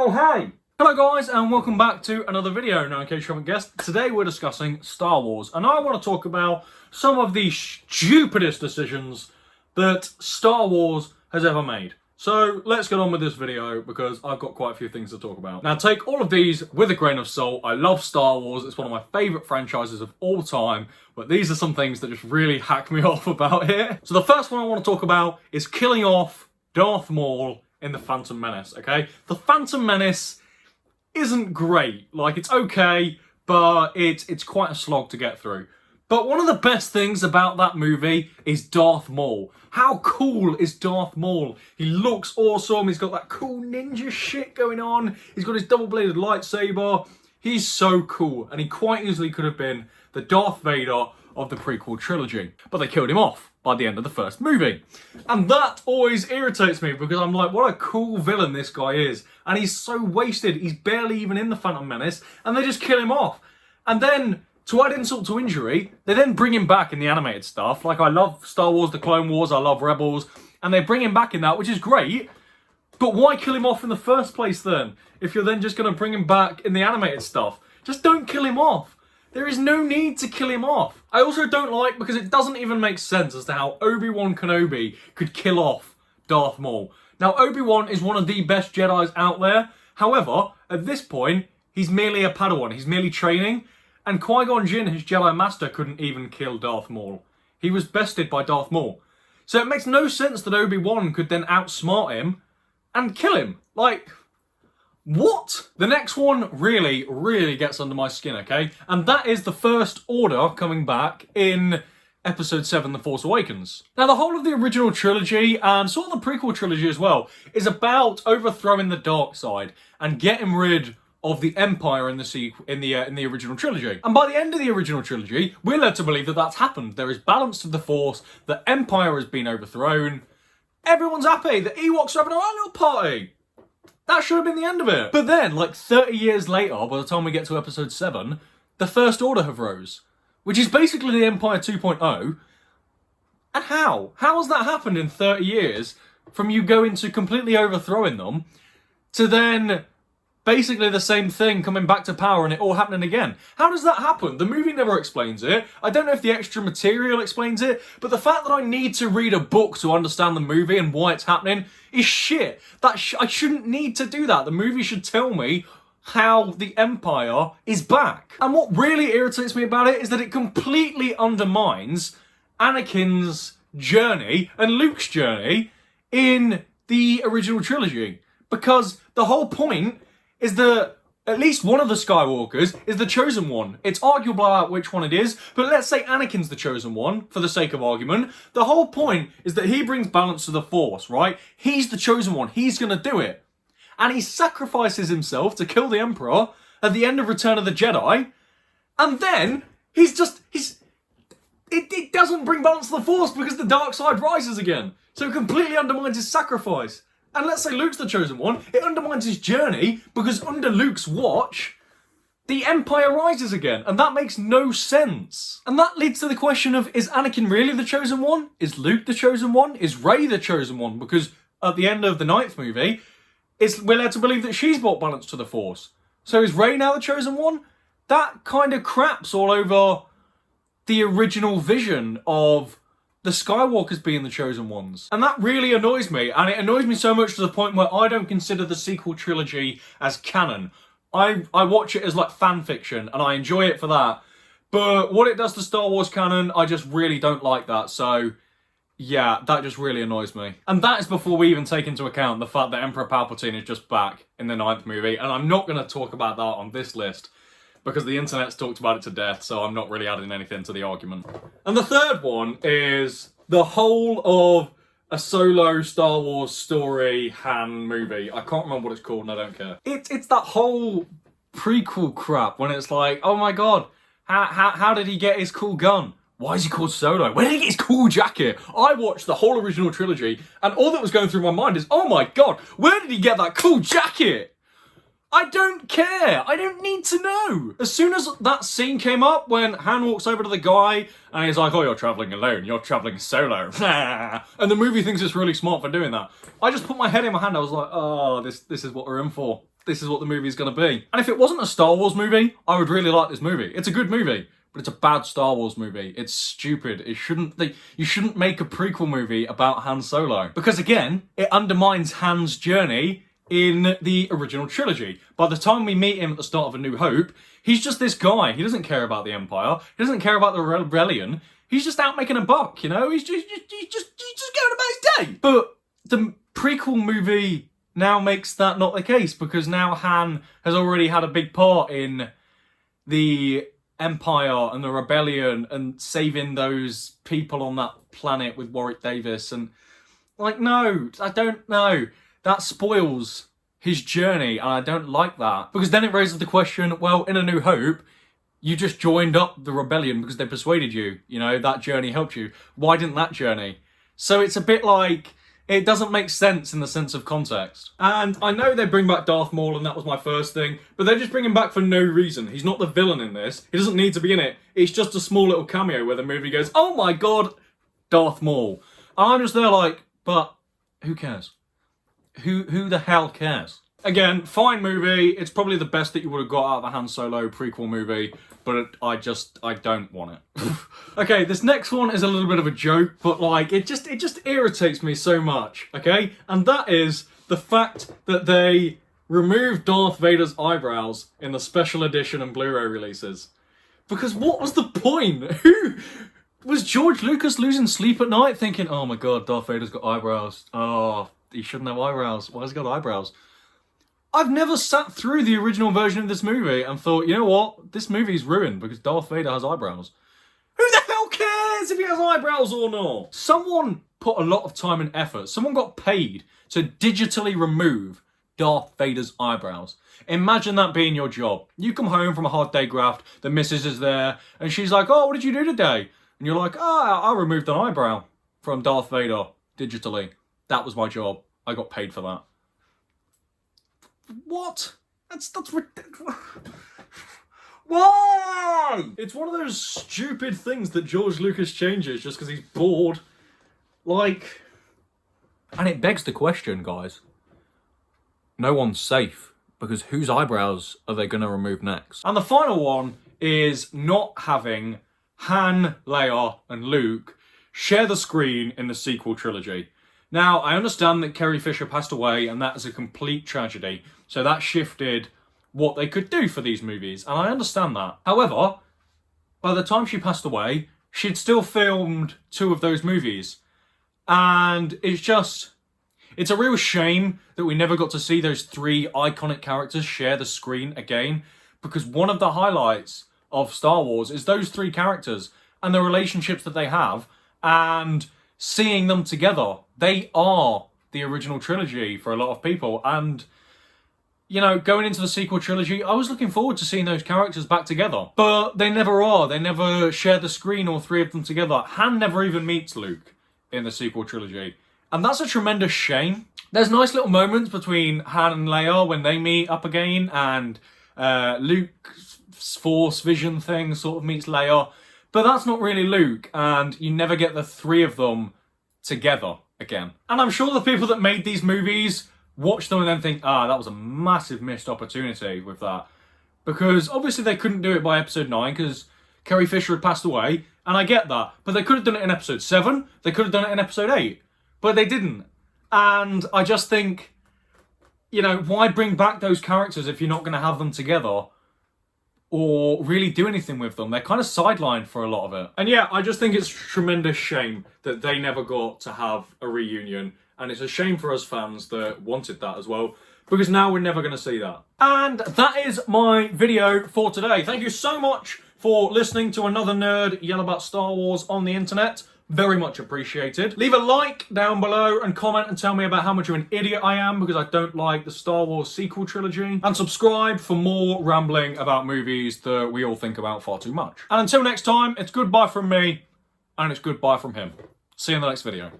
Oh, hey! Hello guys, and welcome back to another video. Now, in case you haven't guessed, today we're discussing Star Wars, and I want to talk about some of the stupidest decisions that Star Wars has ever made. So, let's get on with this video, because I've got quite a few things to talk about. Now, take all of these with a grain of salt. I love Star Wars, it's one of my favourite franchises of all time, but these are some things that just really hack me off about it. So the first one I want to talk about is killing off Darth Maul in The Phantom Menace, okay? The Phantom Menace isn't great. Like, it's okay, but it's quite a slog to get through. But one of the best things about that movie is Darth Maul. How cool is Darth Maul? He looks awesome, he's got that cool ninja shit going on, he's got his double-bladed lightsaber. He's so cool, and he quite easily could have been the Darth Vader of the prequel trilogy. But they killed him off by the end of the first movie. And that always irritates me, because I'm like, what a cool villain this guy is. And he's so wasted, he's barely even in the Phantom Menace, and they just kill him off. And then, to add insult to injury, they then bring him back in the animated stuff. Like, I love Star Wars, The Clone Wars, I love Rebels, and they bring him back in that, which is great. But why kill him off in the first place then? If you're then just going to bring him back in the animated stuff. Just don't kill him off. There is no need to kill him off. I also don't like, because it doesn't even make sense as to how Obi-Wan Kenobi could kill off Darth Maul. Now, Obi-Wan is one of the best Jedis out there. However, at this point, he's merely a Padawan. He's merely training. And Qui-Gon Jinn, his Jedi Master, couldn't even kill Darth Maul. He was bested by Darth Maul. So it makes no sense that Obi-Wan could then outsmart him and kill him. Like, what? The next one really gets under my skin, okay? And that is the First Order coming back in Episode 7, The Force Awakens. Now, the whole of the original trilogy, and sort of the prequel trilogy as well, is about overthrowing the dark side and getting rid of the Empire in the original trilogy. And by the end of the original trilogy, we're led to believe that that's happened. There is balance to the Force, the Empire has been overthrown, everyone's happy, the Ewoks are having a little party. That should have been the end of it. But then, like 30 years later, by the time we get to Episode 7, the First Order have rose, which is basically the Empire 2.0. And how? How has that happened in 30 years from you going to completely overthrowing them to then basically the same thing coming back to power and it all happening again? How does that happen? The movie never explains it. I don't know if the extra material explains it, but the fact that I need to read a book to understand the movie and why it's happening is shit. I shouldn't need to do that. The movie should tell me how the Empire is back. And what really irritates me about it is that it completely undermines Anakin's journey and Luke's journey in the original trilogy. Because the whole point is that at least one of the Skywalkers is the chosen one. It's arguable about which one it is, but let's say Anakin's the chosen one, for the sake of argument. The whole point is that he brings balance to the Force, right? He's the chosen one. He's going to do it. And he sacrifices himself to kill the Emperor at the end of Return of the Jedi. And then it doesn't bring balance to the Force because the dark side rises again. So it completely undermines his sacrifice. And let's say Luke's the chosen one, it undermines his journey because under Luke's watch, the Empire rises again. And that makes no sense. And that leads to the question of, is Anakin really the chosen one? Is Luke the chosen one? Is Rey the chosen one? Because at the end of the 9th movie, we're led to believe that she's brought balance to the Force. So is Rey now the chosen one? That kind of craps all over the original vision of the Skywalkers being the chosen ones. And that really annoys me. And it annoys me so much to the point where I don't consider the sequel trilogy as canon. I watch it as like fan fiction and I enjoy it for that. But what it does to Star Wars canon, I just really don't like that. So yeah, that just really annoys me. And that is before we even take into account the fact that Emperor Palpatine is just back in the 9th movie. And I'm not going to talk about that on this list, because the internet's talked about it to death, so I'm not really adding anything to the argument. And the third one is the whole of a solo Star Wars story Han movie. I can't remember what it's called and I don't care. It's that whole prequel crap when it's like, oh my god, how did he get his cool gun? Why is he called Solo? Where did he get his cool jacket? I watched the whole original trilogy and all that was going through my mind is, oh my god, where did he get that cool jacket? I don't care. I don't need to know. As soon as that scene came up when Han walks over to the guy and he's like, oh, you're traveling alone. You're traveling solo. And the movie thinks it's really smart for doing that. I just put my head in my hand. I was like, oh, this is what we're in for. this is what the movie is going to be. And if it wasn't a Star Wars movie, I would really like this movie. It's a good movie, but it's a bad Star Wars movie. It's stupid. You shouldn't make a prequel movie about Han Solo. Because again, it undermines Han's journey in the original trilogy. By the time we meet him at the start of A New Hope, he's just this guy. He doesn't care about the Empire. He doesn't care about the rebellion. He's just out making a buck, you know? He's just going about his day. But the prequel movie now makes that not the case, because now Han has already had a big part in the Empire and the rebellion and saving those people on that planet with Warwick Davis. And like, no, I don't know. That spoils his journey, and I don't like that. Because then it raises the question, well, in A New Hope, you just joined up the rebellion because they persuaded you. You know, that journey helped you. Why didn't that journey? So it's a bit like, it doesn't make sense in the sense of context. And I know they bring back Darth Maul, and that was my first thing, but they're just bringing him back for no reason. He's not the villain in this. He doesn't need to be in it. It's just a small little cameo where the movie goes, oh my god, Darth Maul. And I'm just there like, but who cares? Who the hell cares? Again, fine movie. It's probably the best that you would have got out of a Han Solo prequel movie, but I don't want it. Okay, this next one is a little bit of a joke, but like, it just irritates me so much, okay? And that is the fact that they removed Darth Vader's eyebrows in the special edition and Blu-ray releases. Because what was the point? Who was George Lucas losing sleep at night thinking, oh my god, Darth Vader's got eyebrows. Oh, he shouldn't have eyebrows. Why has he got eyebrows? I've never sat through the original version of this movie and thought, you know what? This movie's ruined because Darth Vader has eyebrows. Who the hell cares if he has eyebrows or not? Someone put a lot of time and effort. Someone got paid to digitally remove Darth Vader's eyebrows. Imagine that being your job. You come home from a hard day graft, the missus is there, and she's like, oh, what did you do today? And you're like, oh, I removed an eyebrow from Darth Vader digitally. That was my job. I got paid for that. What? That's ridiculous. Why? It's one of those stupid things that George Lucas changes just because he's bored. Like, and it begs the question, guys. No one's safe, because whose eyebrows are they going to remove next? And the final one is not having Han, Leia, and Luke share the screen in the sequel trilogy. Now, I understand that Carrie Fisher passed away, and that is a complete tragedy. So that shifted what they could do for these movies, and I understand that. However, by the time she passed away, she'd still filmed 2 of those movies. And it's a real shame that we never got to see those 3 iconic characters share the screen again, because one of the highlights of Star Wars is those 3 characters and the relationships that they have, and seeing them together. They are the original trilogy for a lot of people, and you know, going into the sequel trilogy, I was looking forward to seeing those characters back together. But they never are. They never share the screen, all 3 of them together. Han never even meets Luke in the sequel trilogy. And that's a tremendous shame. There's nice little moments between Han and Leia when they meet up again, and Luke's Force vision thing sort of meets Leia. But that's not really Luke, and you never get the 3 of them together again. And I'm sure the people that made these movies watch them and then think, that was a massive missed opportunity with that. Because obviously they couldn't do it by episode 9 because Carrie Fisher had passed away, and I get that. But they could have done it in episode 7, they could have done it in episode 8, but they didn't. And I just think, you know, why bring back those characters if you're not going to have them together or really do anything with them? They're kind of sidelined for a lot of it. And yeah, I just think it's a tremendous shame that they never got to have a reunion. And it's a shame for us fans that wanted that as well, because now we're never going to see that. And that is my video for today. Thank you so much for listening to another nerd yell about Star Wars on the internet. Very much appreciated. Leave a like down below and comment and tell me about how much of an idiot I am because I don't like the Star Wars sequel trilogy. And subscribe for more rambling about movies that we all think about far too much. And until next time, it's goodbye from me, and it's goodbye from him. See you in the next video.